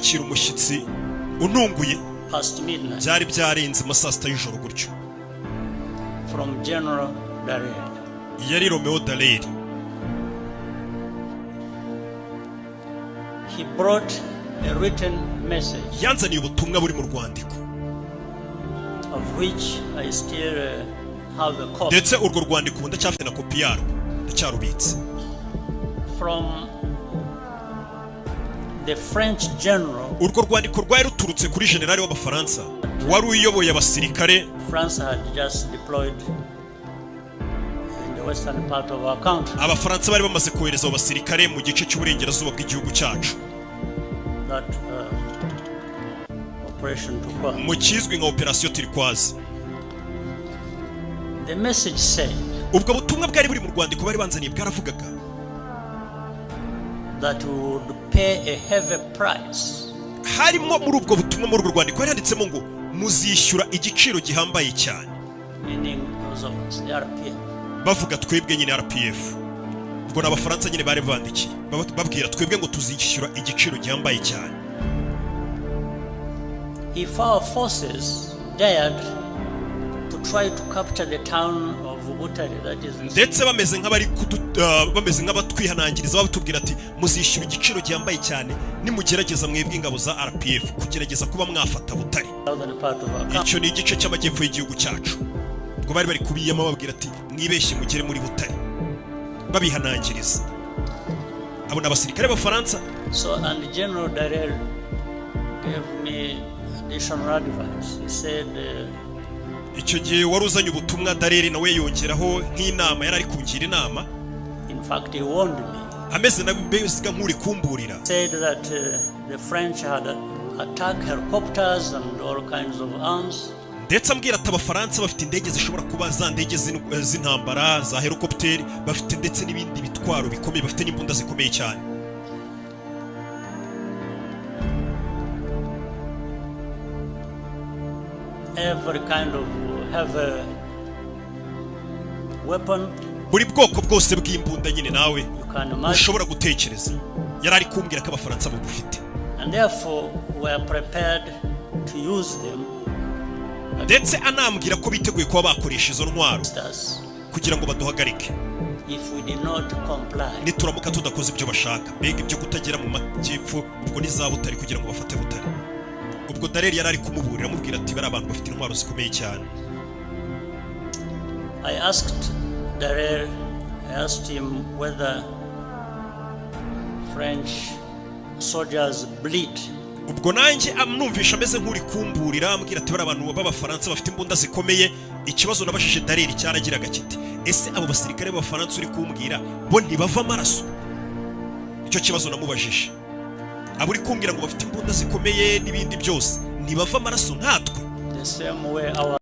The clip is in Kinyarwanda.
kwakira umushyitsi untunguye past midnight byari byarenze amasaa sita y'ijoro gutyo from General Dallaire. yari Romeo Dallaire. He brought a written message yanzaniye ubutumwa buri mu rwandiko of which I still have a copy. ndetse urwo rwandiko ndacyafite na kopi yarwo ndacyarubitse From the French general. urwo rwandiko rwari ruturutse kuri generali w'abafaransa wari uyoboye abasirikare. France had just deployed in the western part of our country. abafaransa bari bamaze kohereza abasirikare mu gice cy'uburengerazuba bw'igihugu cyacu. That operation Turquoise. mu kizwi nka operation Turquoise. The message said ubwo butumwa bwari buri mu rwandiko bari banzaniye bwaravugaga that we would pay a heavy price. harimo muri ubwo butumwa muri urwo rwandiko hari handitsemo ngo muzishyura igiciro gihambaye cyane. Meaning those of us, the RPF. bavuga twebwe nyine RPF. ubwo n'abafaransa nyine bari bandikiye babwira twebwe ngo tuzishyura igiciro gihambaye cyane. If our forces dared to try to capture the town of Butare, that is ndetse bameze nk'abari bameze nk'abatwihanangiriza batubwira ati muzishyura igiciro gihambaye cyane nimugerageza mwebwe ingabo za RPF kugerageza kuba mwafata Butare. icyo ni igice cy'amajyepfo y'igihugu cyacu. ubwo bari bari kubiyama babwira ati mwibeshye mugere muri Butare babihanangiriza. abo n'abasirikare b'Abafaransa. So and General Dallaire gave me additional advice. He said icyo gihe wari uzanye ubutumwa Dallaire nawe yongeraho nk'inama yari ari kungira inama. In fact, he warned me. ameze na mbega nk'uri kumburira. Said that the French had attacked helicopters and all kinds of arms. ndetse ambwira ati abafaransa bafite indege zishobora kuba za ndege z'intambara za helicopter, bafite ndetse n'ibindi bitwaro bikomeye, bafite n'imbunda zikomeye cyane. Every kind of heavy weapon. buri bwoko bwose bw'imbunda nyine nawe ushobora imagine. gutekereza yari ari kumbwira ko abafaransa babufite. And therefore we are prepared to use them. ndetse anambwira ko biteguye kuba bakoresha izo ntwaro Us kugira ngo baduhagarike if we did not comply. nituramuka tudakoze ibyo bashaka, mbega ibyo kutagera mu majyepfo ubwo ni za Butare kugira ngo bafate Butare. ubwo Dallaire yari ari kumuburira amubwira ati bari abantu bafite intwaro zikomeye cyane. I asked Dallaire, I asked him whether French soldiers bleed. ubwo nanjye amnumvisha ameze nk'uri kumburira ambwira ati bari abantu b'Abafaransa bafite imbunda zikomeye. ikibazo nabashije Dallaire cyaragiraga kiti ese abo basirikare b'Abafaransa uri kumbwira bo ntibava amaraso? icyo kibazo namubajije. abo uri kumbwira ngo bafite imbunda zikomeye n'ibindi byose ntibava amaraso nkatwe? The same way our